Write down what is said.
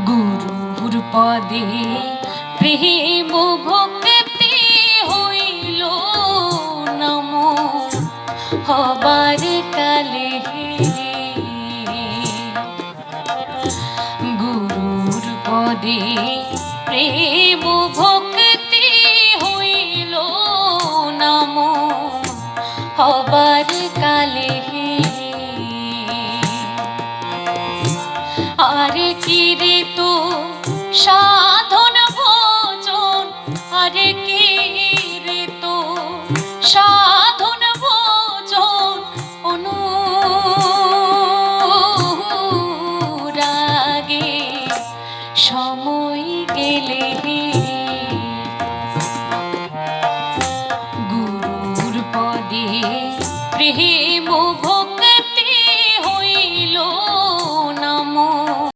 গুরুর পদে প্রেম ভক্তি হইল নম হবার কালে। গুরুর পদে প্রেম ভক্তি হইল নম হবার কালে। আরে কি রে তো সাধন ভোজন, আরে কি রে তো সাধন ভোজন অনুরাগে সময় গেলে